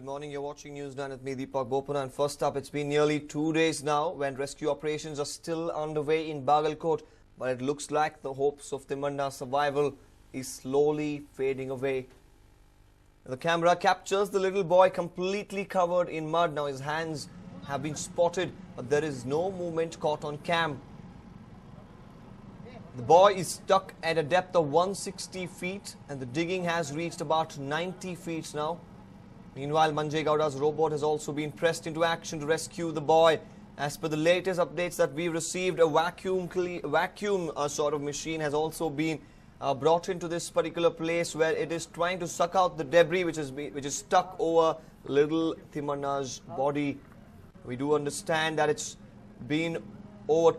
Good morning. You're watching News9 with me, Deepak Bopana. And first up, it's been nearly 2 days now when rescue operations are still underway in Bagalkot. But it looks like the hopes of Timanna's survival is slowly fading away. The camera captures the little boy completely covered in mud. Now his hands have been spotted, but there is no movement caught on cam. The boy is stuck at a depth of 160 feet and the digging has reached about 90 feet now. Meanwhile, Manjay Gowda's robot has also been pressed into action to rescue the boy. As per the latest updates that we received, a vacuum sort of machine has also been brought into this particular place where it is trying to suck out the debris which is stuck over little Timanna's body. We do understand that it's been over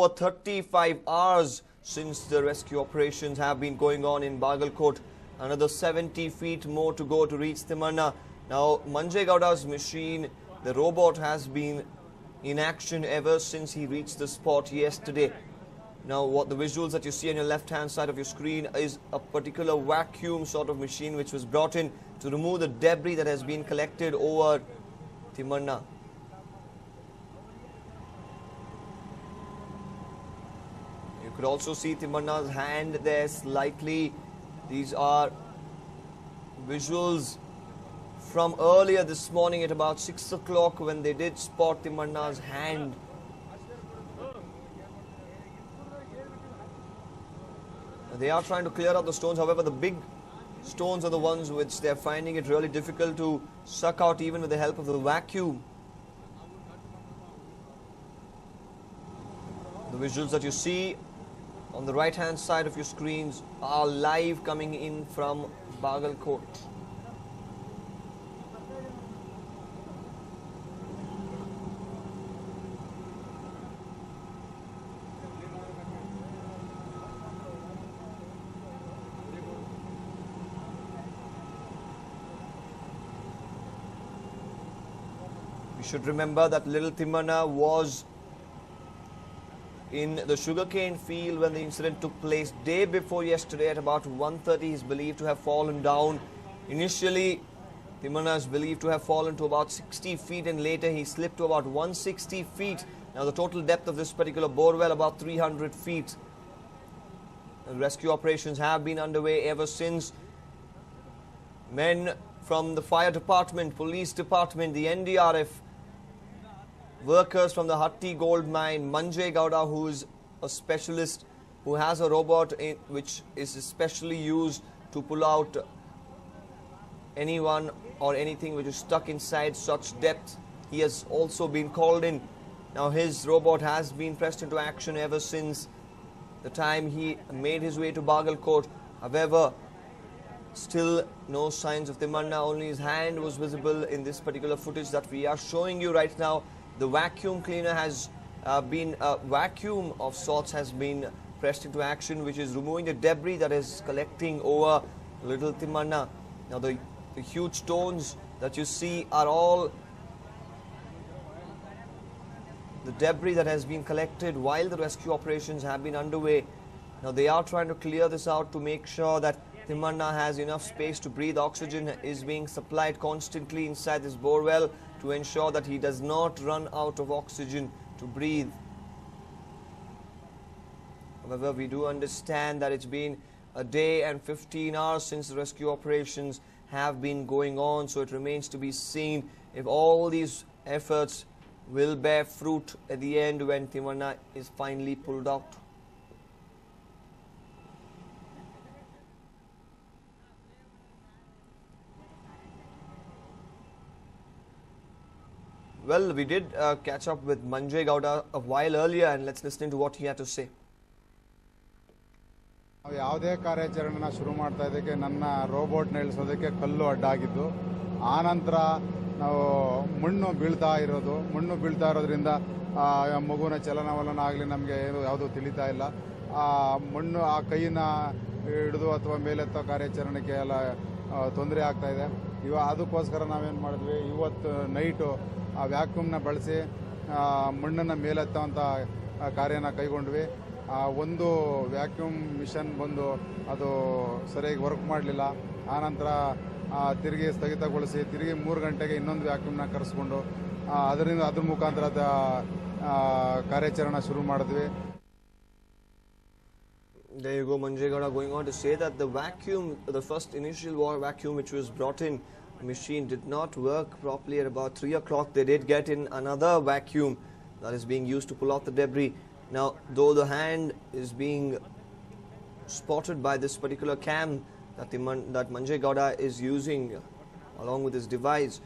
35 hours since the rescue operations have been going on in Bagalkot. Another 70 feet more to go to reach Timanna. Now, Manjay Gowda's machine, the robot, has been in action ever since he reached the spot yesterday. Now, what the visuals that you see on your left-hand side of your screen is a particular vacuum sort of machine which was brought in to remove the debris that has been collected over Timanna. You could also see Timanna's hand there slightly. These are visuals from earlier this morning at about 6 o'clock when they did spot Timanna's hand. They are trying to clear out the stones. However, the big stones are the ones which they are finding it really difficult to suck out even with the help of the vacuum. The visuals that you see on the right hand side of your screens are live coming in from Bagalkot. We should remember that little Timanna was in the sugarcane field when the incident took place day before yesterday at about 1:30. He is believed to have fallen down. Initially, Timanna is believed to have fallen to about 60 feet and later he slipped to about 160 feet. Now the total depth of this particular borewell about 300 feet. The rescue operations have been underway ever since. Men from the fire department, police department, the NDRF, workers from the Hatti gold mine, Manjay Gowda, who is a specialist, who has a robot which is especially used to pull out anyone or anything which is stuck inside such depth. He has also been called in. Now his robot has been pressed into action ever since the time he made his way to Bagalkot. However, still no signs of Timanna, only his hand was visible in this particular footage that we are showing you right now. The vacuum cleaner has vacuum of sorts has been pressed into action, which is removing the debris that is collecting over little Timanna. Now the huge stones that you see are all the debris that has been collected while the rescue operations have been underway. Now they are trying to clear this out to make sure that Timanna has enough space to breathe. Oxygen is being supplied constantly inside this borewell to ensure that he does not run out of oxygen to breathe. However, we do understand that it's been a day and 15 hours since the rescue operations have been going on, so it remains to be seen if all these efforts will bear fruit at the end when Timanna is finally pulled out. Well, we did catch up with Manjay Gowda a while earlier and let's listen to what he had to say. ಯಾವುದೇ ಕಾರ್ಯಾಚರಣೆನ ಶುರು ಮಾಡ್ತಾ ಇದಕ್ಕೆ ನನ್ನ ರೋಬೋಟ್ನ ಇಳಿಸೋದಕ್ಕೆ ಕಲ್ಲು ಅಡ್ಡಾಗಿದ್ದು ಆನಂತರ ನಾವು ಮಣ್ಣು ಬೀಳ್ತಾ ಇರೋದ್ರಿಂದ ಮಗುವಿನ ಚಲನವಲನ ಆಗಲಿ ನಮಗೆ ಯಾವುದೂ ತಿಳಿತಾ ಇಲ್ಲ. ಮಣ್ಣು ಆ ಕೈನ ಹಿಡಿದು ಅಥವಾ ಮೇಲೆತ್ತೋ ಕಾರ್ಯಾಚರಣೆಗೆ ಎಲ್ಲ ತೊಂದರೆ ಆಗ್ತಾ ಇದೆ. ಅದಕ್ಕೋಸ್ಕರ ನಾವೇನು ಮಾಡಿದ್ವಿ, ಇವತ್ತು ನೈಟು ಆ ವ್ಯಾಕ್ಯೂಮ್ನ ಬಳಸಿ ಮಣ್ಣನ್ನು ಮೇಲೆತ್ತುವಂಥ ಕಾರ್ಯನ ಕೈಗೊಂಡ್ವಿ. ಒಂದು ವ್ಯಾಕ್ಯೂಮ್ ಮಿಷನ್ ಬಂದು ಅದು ಸರಿಯಾಗಿ ವರ್ಕ್ ಮಾಡಲಿಲ್ಲ. ಆನಂತರ ತಿರುಗಿ ಸ್ಥಗಿತಗೊಳಿಸಿ ತಿರುಗಿ 3 ಗಂಟೆಗೆ ಇನ್ನೊಂದು ವ್ಯಾಕ್ಯೂಮ್ನ ಕರೆಸ್ಕೊಂಡು ಅದ್ರ ಮುಖಾಂತರ ಕಾರ್ಯಾಚರಣೆ ಶುರು ಮಾಡಿದ್ವಿ. There you go, Manjegowda going on to say that the vacuum, the first initial vacuum which was brought in, the machine did not work properly. At about 3 o'clock they did get in another vacuum that is being used to pull out the debris. Now, though the hand is being spotted by this particular cam that Manjegowda is using along with his device,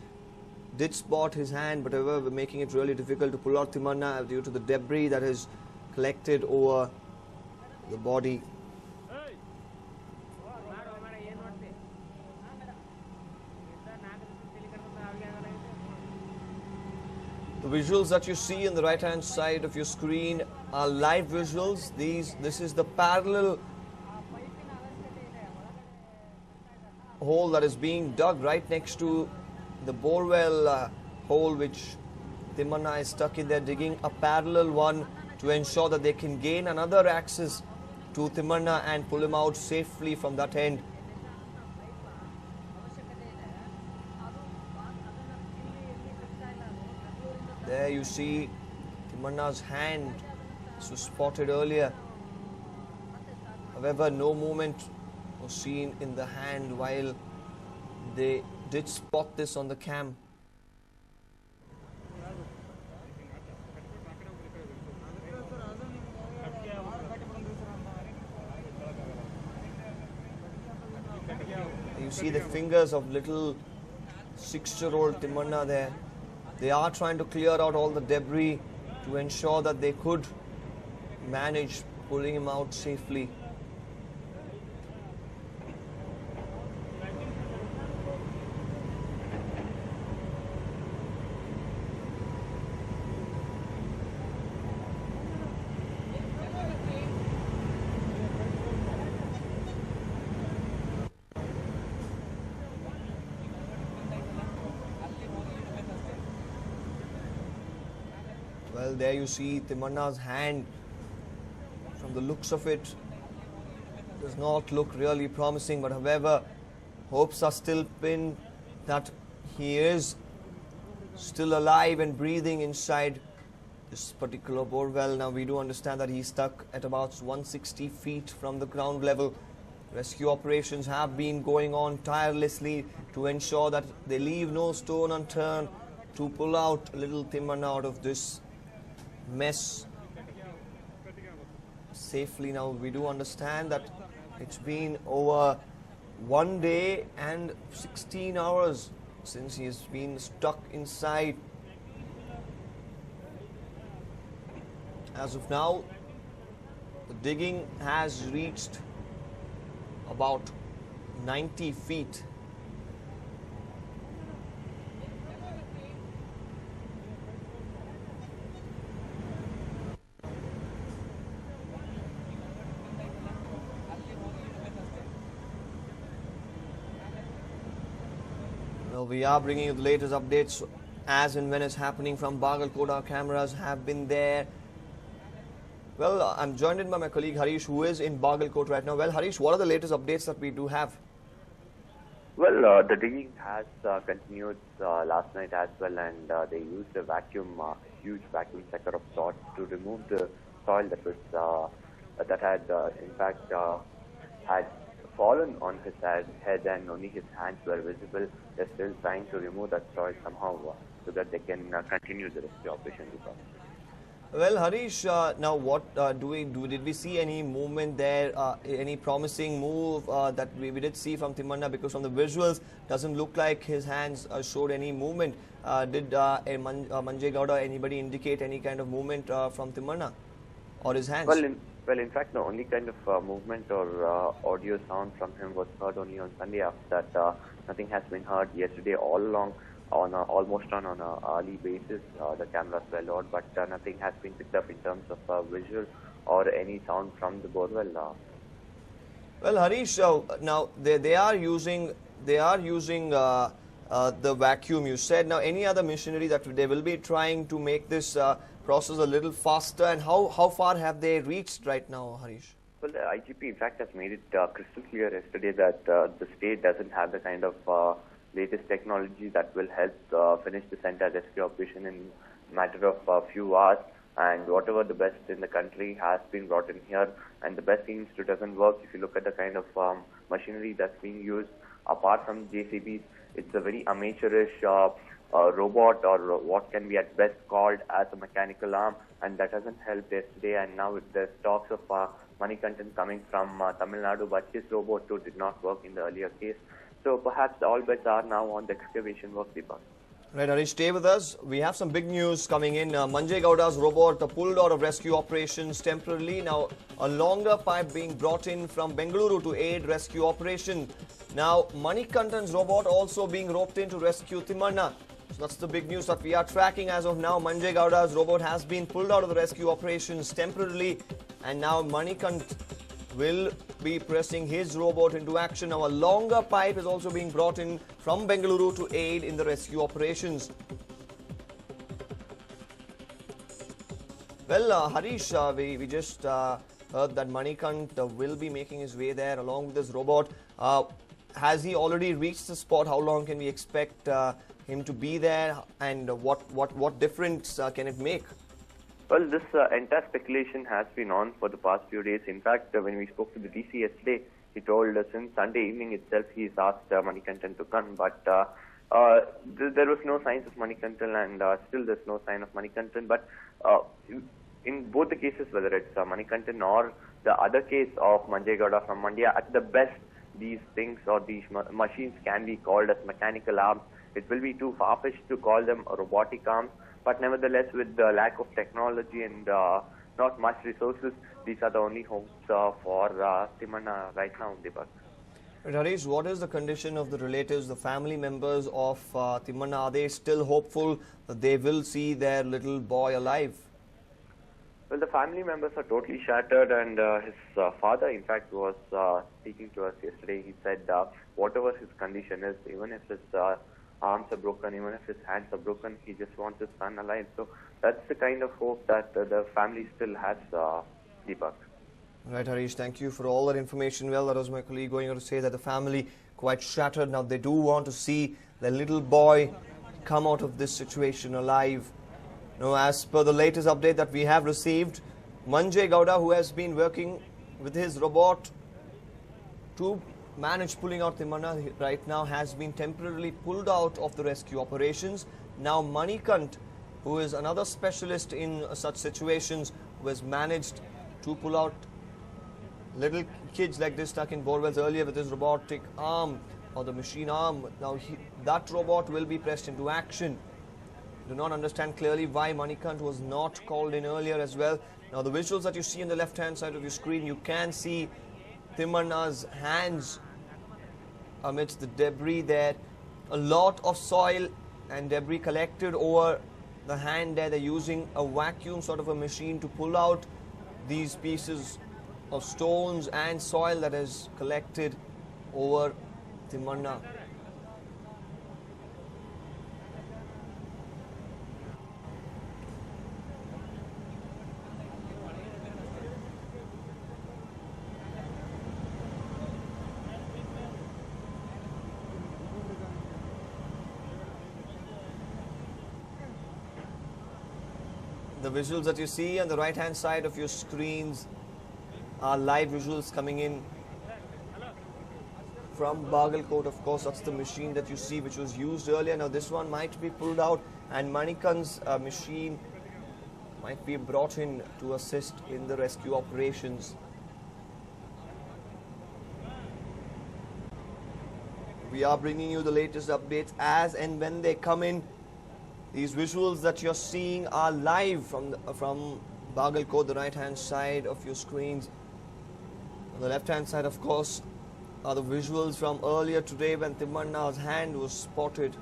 did spot his hand, but however making it really difficult to pull out Timanna due to the debris that is collected over the body. The visuals that you see on the right hand side of your screen are live visuals. This is the parallel hole that is being dug right next to the borewell hole which Timanna is stuck in there, digging a parallel one to ensure that they can gain another access to Timanna and pull him out safely from that end. There you see Timanna's hand. This was spotted earlier. However, no movement was seen in the hand while they did spot this on the cam. You see the fingers of little 6-year-old Timanna there. They are trying to clear out all the debris to ensure that they could manage pulling him out safely. Well, there you see Timanna's hand. From the looks of it, does not look really promising, but however, hopes are still pinned that he is still alive and breathing inside this particular borewell. Now, we do understand that he's stuck at about 160 feet from the ground level. Rescue operations have been going on tirelessly to ensure that they leave no stone unturned to pull out little Timanna out of this mess safely. Now, we do understand that it's been over 1 day and 16 hours since he has been stuck inside. As of now, the digging has reached about 90 feet. Well, we are bringing you the latest updates as and when it's happening from Bagalkot. Our cameras have been there. Well, I'm joined in by my colleague Harish, who is in Bagalkot right now. Well, Harish, what are the latest updates that we do have? Well, the digging has continued last night as well, and they used a vacuum, huge vacuum sucker of sorts to remove the soil that was that had in fact had fallen on his head, and only his hands were visible. They're still trying to remove that soil somehow so that they can continue the rescue operation. Well, Harish, now what did we see any movement there, any promising move that we did see from Timanna? Because from the visuals, doesn't look like his hands showed any movement. Did Manjegowda, anybody indicate any kind of movement from Timanna or his hands? Well, in fact, the only kind of movement or audio sound from him was heard only on Sunday. After that, nothing has been heard. Yesterday, all along, almost on an early basis, the cameras were lowered, but nothing has been picked up in terms of visual or any sound from the borewell. Well, Harish, now they are using the vacuum, you said. Now, any other machinery that they will be trying to make this process a little faster. And how far have they reached right now, Harish? Well, the IGP, in fact, has made it crystal clear yesterday that the state doesn't have the kind of latest technology that will help finish this entire rescue operation in a matter of a few hours. And whatever the best in the country has been brought in here, and the best seems to doesn't work. If you look at the kind of machinery that's being used, apart from JCBs, it's a very amateurish robot, or what can be at best called as a mechanical arm, and that hasn't helped yesterday. And now with the talks of money content coming from Tamil Nadu, but his robot too did not work in the earlier case. So perhaps all bets are now on the excavation work, Deepak. Right, Harish, stay with us. We have some big news coming in. Manjay Gowda's robot pulled out of rescue operations temporarily. Now, a longer pipe being brought in from Bengaluru to aid rescue operation. Now, Manikantan's robot also being roped in to rescue Timanna. So that's the big news that we are tracking as of now. Manjay Gowda's robot has been pulled out of the rescue operations temporarily. And now Manikant will be pressing his robot into action. Now, a longer pipe is also being brought in from Bengaluru to aid in the rescue operations. Well, Harish, we just heard that Manikant will be making his way there along with his robot. Has he already reached the spot? How long can we expect him to be there, and what difference can it make? Well, this entire speculation has been on for the past few days. In fact, when we spoke to the DC yesterday, he told us since Sunday evening itself he's asked Manikantan to come, but there was no signs of Manikantan, and still there's no sign of Manikantan. But in both the cases, whether it's Manikantan or the other case of Manjay Gowda from Mandya, at the best, these things or these machines can be called as mechanical arms. It will be too far-fetched to call them robotic arms. But nevertheless, with the lack of technology and not much resources, these are the only hopes for Timanna right now, Deepak. Harish, what is the condition of the relatives, the family members of Timanna? Are they still hopeful that they will see their little boy alive? Well, the family members are totally shattered, and his father, in fact, was speaking to us yesterday. He said whatever his condition is, even if his arms are broken, even if his hands are broken, he just wants his son alive. So that's the kind of hope that the family still has, Deepak. Right, Harish, thank you for all that information. Well, that was my colleague going on to say that the family quite shattered. Now they do want to see their little boy come out of this situation alive. Now, as per the latest update that we have received, Manjay Gowda, who has been working with his robot to manage pulling out Timanna right now, has been temporarily pulled out of the rescue operations. Now Manikant, who is another specialist in such situations, who has managed to pull out little kids like this stuck in borewells earlier with his robotic arm or the machine arm. Now that robot will be pressed into action. Do not understand clearly why Manikant was not called in earlier as well. Now the visuals that you see on the left hand side of your screen, you can see Timanna's hands amidst the debris there. A lot of soil and debris collected over the hand there. They're using a vacuum sort of a machine to pull out these pieces of stones and soil that is collected over Timanna. The visuals that you see on the right hand side of your screens are live visuals coming in from Bagalkot. Of course, that's the machine that you see which was used earlier. Now this one might be pulled out, and Manikant's machine might be brought in to assist in the rescue operations. We are bringing you the latest updates as and when they come in. These visuals that you're seeing are live from Bagalkot, the right-hand side of your screens. On the left-hand side, of course, are the visuals from earlier today when Timanna's hand was spotted